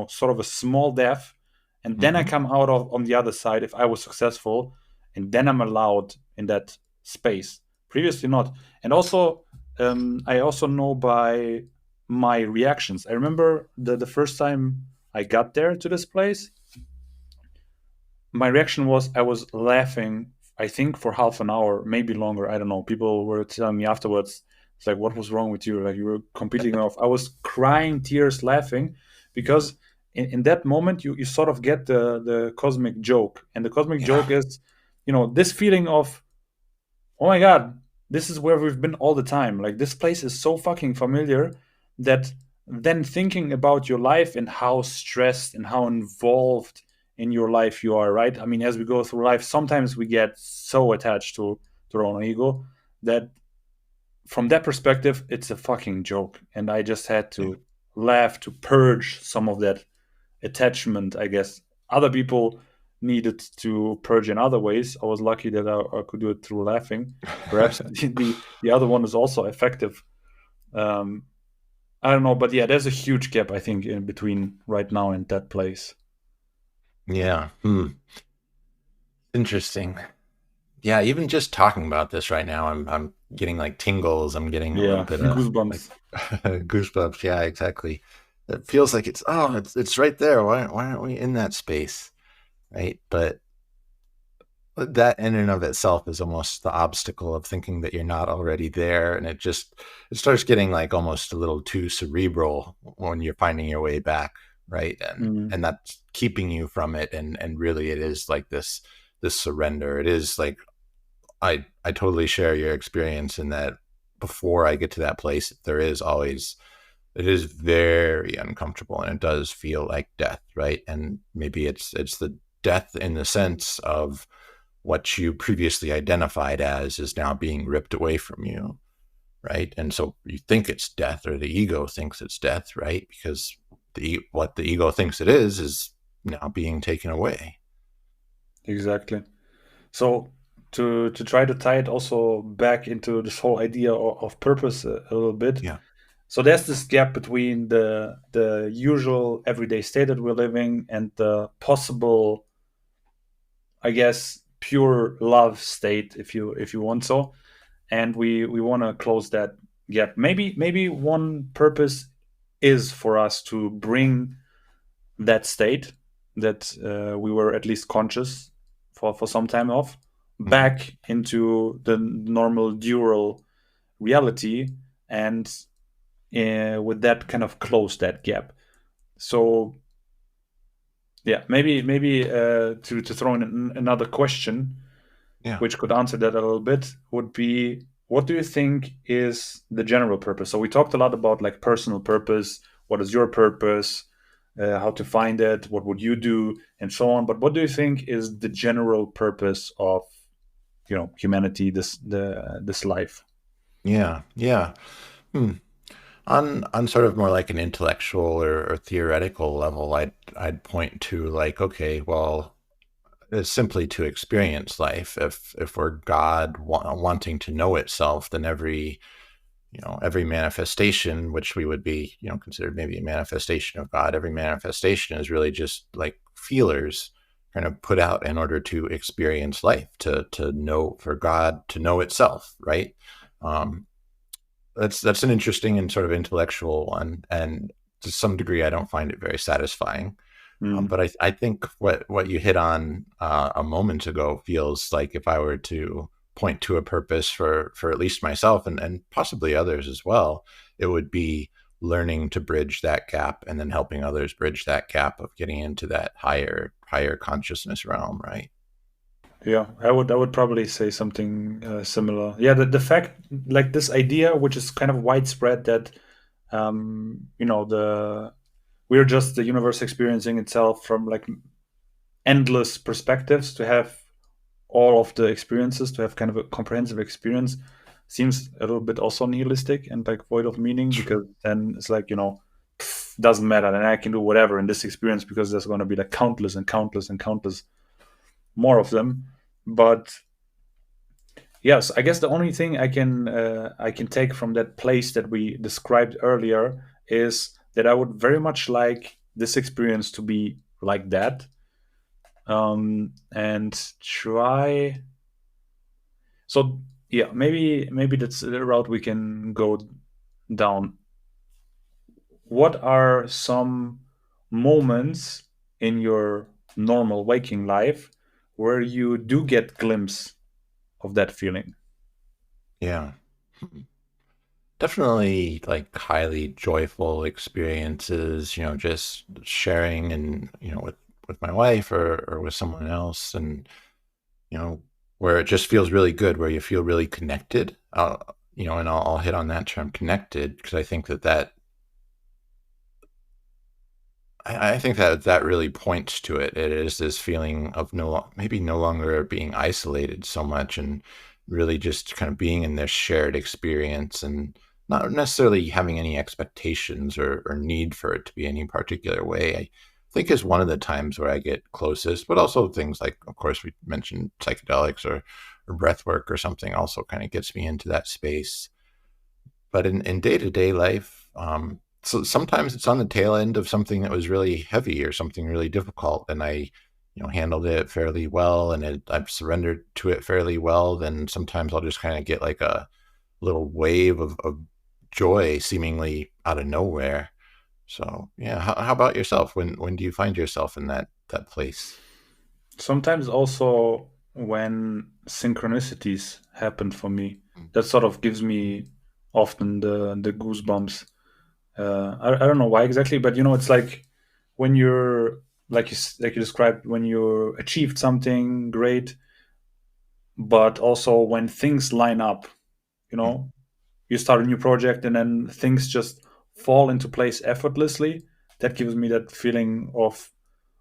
sort of a small death, and then I Mm-hmm. come out of on the other side if I was successful, and then I'm allowed in that space. Previously not. And also, I also know by my reactions. I remember the first time I got there to this place, my reaction was I was laughing, I think for half an hour, maybe longer. I don't know. People were telling me afterwards, it's like, what was wrong with you? Like you were completely going off. I was crying tears laughing because in that moment you sort of get the cosmic joke. And the cosmic Yeah. joke is, this feeling of, oh my god, this is where we've been all the time. Like this place is so fucking familiar that then thinking about your life and how stressed and how involved in your life you are, right? I mean, as we go through life, sometimes we get so attached to our own ego that from that perspective, it's a fucking joke. And I just had Yeah. to laugh to purge some of that attachment, I guess. Other people needed to purge in other ways. I was lucky that I could do it through laughing. Perhaps the other one is also effective. I don't know, but yeah, there's a huge gap, I think, in between right now and that place. Yeah. Interesting. Yeah, even just talking about this right now, I'm getting like tingles. I'm getting a little Yeah, bit of like goosebumps. goosebumps. Yeah, exactly. It feels like it's right there. Why aren't we in that space? Right. But that in and of itself is almost the obstacle of thinking that you're not already there. And it starts getting like almost a little too cerebral when you're finding your way back. Right. And Mm. that's keeping you from it. And really it is like this surrender. It is like, I totally share your experience in that before I get to that place, it is very uncomfortable and it does feel like death, right? And maybe it's the death in the sense of what you previously identified as is now being ripped away from you, right? And so you think it's death, or the ego thinks it's death, right? Because what the ego thinks it is now being taken away. Exactly. So to try to tie it also back into this whole idea of purpose a little bit. Yeah. So there's this gap between the usual everyday state that we're living and the possible, I guess, pure love state, if you want so. And we want to close that gap. Maybe one purpose is for us to bring that state that we were at least conscious for some time off Mhm. back into the normal dual reality, and with that kind of close that gap. So yeah, maybe to throw in another question Yeah. which could answer that a little bit would be, what do you think is the general purpose? So we talked a lot about like personal purpose, what is your purpose, how to find it, what would you do, and so on. But what do you think is the general purpose of humanity, this life? Yeah. Yeah. Hmm. On sort of more like an intellectual or theoretical level, I'd point to like, okay, well, it's simply to experience life. If we're God wanting to know itself, then every manifestation, which we would be, considered maybe a manifestation of God, every manifestation is really just like feelers kind of put out in order to experience life, to know, for God to know itself, right? Um, that's an interesting and sort of intellectual one, and to some degree, I don't find it very satisfying. Mm. But I think what you hit on a moment ago feels like if I were to point to a purpose for at least myself and possibly others as well, it would be learning to bridge that gap and then helping others bridge that gap of getting into that higher consciousness realm, right? Yeah, I would probably say something similar. Yeah, the fact, like this idea, which is kind of widespread, that the we're just the universe experiencing itself from like endless perspectives, to have all of the experiences, to have kind of a comprehensive experience, seems a little bit also nihilistic and like void of meaning, True. because then it's like, doesn't matter, and I can do whatever in this experience because there's going to be like countless and countless and countless more of them. But yes, I guess the only thing I can take from that place that we described earlier is that I would very much like this experience to be like that, and try. So yeah, maybe that's the route we can go down. What are some moments in your normal waking life where you do get glimpse of that feeling? Yeah. Definitely like highly joyful experiences, just sharing and, with my wife or with someone else, and, where it just feels really good, where you feel really connected. And I'll hit on that term connected, because I think that really points to it. It is this feeling of maybe no longer being isolated so much, and really just kind of being in this shared experience, and not necessarily having any expectations or need for it to be any particular way. think is one of the times where I get closest, but also things like, of course, we mentioned psychedelics or breath work or something also kind of gets me into that space. But in day-to-day life, so sometimes it's on the tail end of something that was really heavy or something really difficult, and I, handled it fairly well, and I've surrendered to it fairly well. Then sometimes I'll just kind of get like a little wave of joy seemingly out of nowhere. So yeah, how about yourself? When do you find yourself in that place? Sometimes also when synchronicities happen for me, that sort of gives me often the goosebumps. I don't know why exactly, but it's like when you're like you described, when you achieved something great, but also when things line up, you Mm, know, you start a new project and then things just fall into place effortlessly. That gives me that feeling of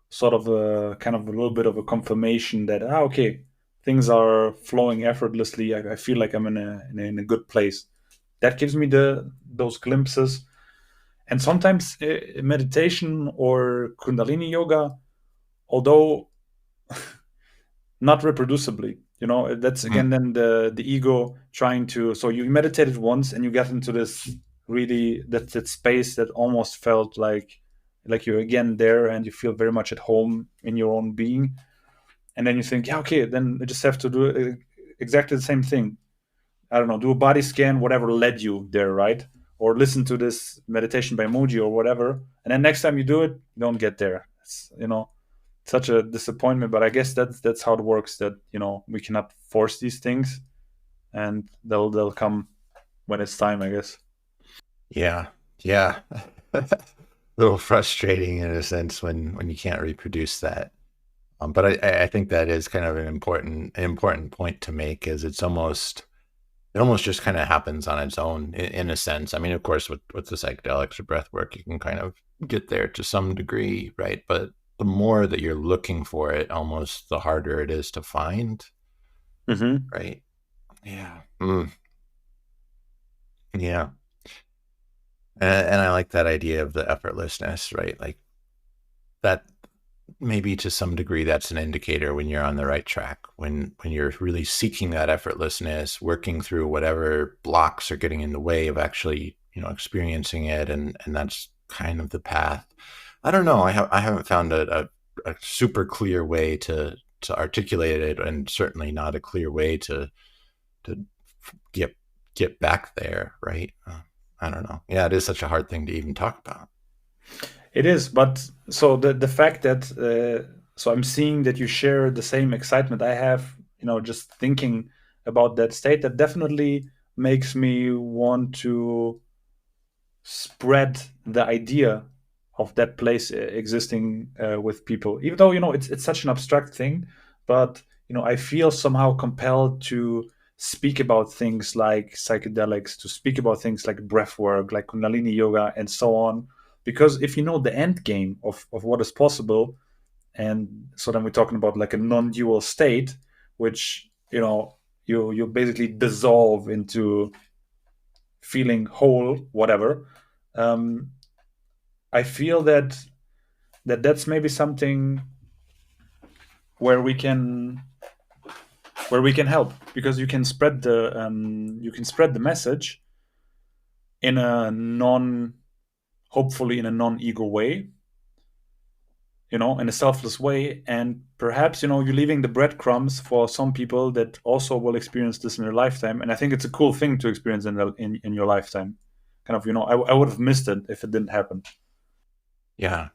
sort of a kind of a little bit of a confirmation that okay, things are flowing effortlessly. I feel like I'm in a good place. That gives me those glimpses. And sometimes meditation or kundalini yoga, although not reproducibly, that's mm, again then the ego trying to. So you meditated once and you get into this really that space that almost felt like you're again there and you feel very much at home in your own being. And then you think, yeah, okay, then I just have to do exactly the same thing. I don't know, do a body scan, whatever led you there, right? Or listen to this meditation by Moji or whatever. And then next time you do it, you don't get there. It's, such a disappointment. But I guess that's how it works. That we cannot force these things, and they'll come when it's time, I guess. yeah, yeah. A little frustrating in a sense when you can't reproduce that. But I think that is kind of an important point to make, is it almost just kind of happens on its own in a sense. I mean, of course, with the psychedelics or breath work, you can kind of get there to some degree, right? But the more that you're looking for it, almost the harder it is to find, Mm-hmm. right? Yeah. Mm, yeah. And I like that idea of the effortlessness, right? Like that, maybe to some degree that's an indicator when you're on the right track, when you're really seeking that effortlessness, working through whatever blocks are getting in the way of actually experiencing it, and that's kind of the path. I don't know, I haven't found a super clear way to articulate it, and certainly not a clear way to get get back there, right? I don't know. Yeah, it is such a hard thing to even talk about. It is, but so the fact that so I'm seeing that you share the same excitement I have, just thinking about that state, that definitely makes me want to spread the idea of that place existing with people, even though it's such an abstract thing. But I feel somehow compelled to speak about things like psychedelics, to speak about things like breath work, like kundalini yoga, and so on, because if you know the end game of what is possible. And so then we're talking about like a non-dual state, which you basically dissolve into feeling whole, whatever. um, I feel that's maybe something where we can help, because you can spread the message in a non hopefully in a non-ego way, in a selfless way. And perhaps you're leaving the breadcrumbs for some people that also will experience this in their lifetime. And I think it's a cool thing to experience in your lifetime. Kind of, I would have missed it if it didn't happen. Yeah.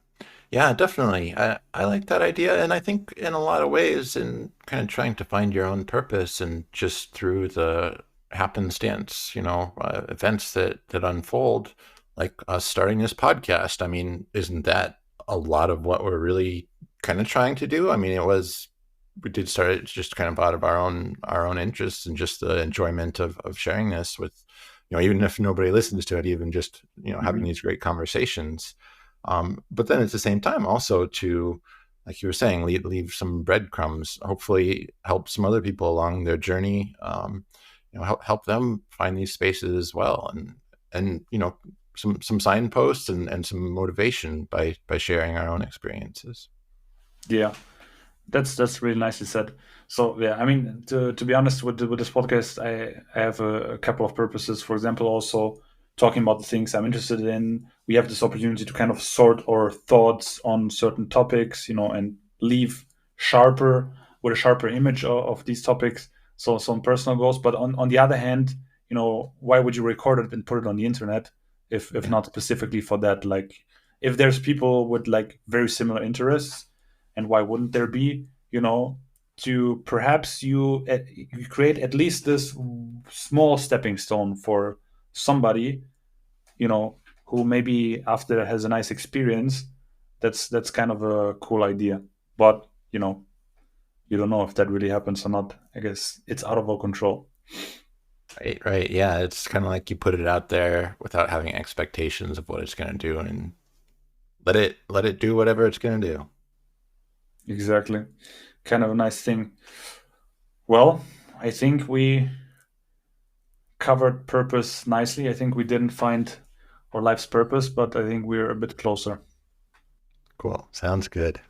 Yeah, definitely. I like that idea. And I think in a lot of ways, in kind of trying to find your own purpose and just through the happenstance, events that unfold, like us starting this podcast. I mean, isn't that a lot of what we're really kind of trying to do? I mean, we did start it just kind of out of our own interests and just the enjoyment of sharing this with, even if nobody listens to it, even just, having Hmm. these great conversations. But then at the same time, also to, like you were saying, leave some breadcrumbs, hopefully help some other people along their journey, help them find these spaces as well. And some signposts and some motivation by sharing our own experiences. Yeah, that's really nicely said. So yeah, I mean, to be honest, with this podcast, I have a couple of purposes. For example, also talking about the things I'm interested in. We have this opportunity to kind of sort our thoughts on certain topics, and leave sharper with a sharper image of these topics. So some personal goals, but on the other hand, why would you record it and put it on the internet if not specifically for that? Like, if there's people with like very similar interests, and why wouldn't there be? To perhaps you create at least this small stepping stone for somebody, who maybe after has a nice experience. That's kind of a cool idea, but you don't know if that really happens or not. I guess it's out of our control. Right. Yeah, it's kind of like you put it out there without having expectations of what it's going to do, and let it do whatever it's going to do. Exactly. Kind of a nice thing. Well, I think we covered purpose nicely. I think we didn't find our life's purpose, but I think we're a bit closer. Cool. Sounds good.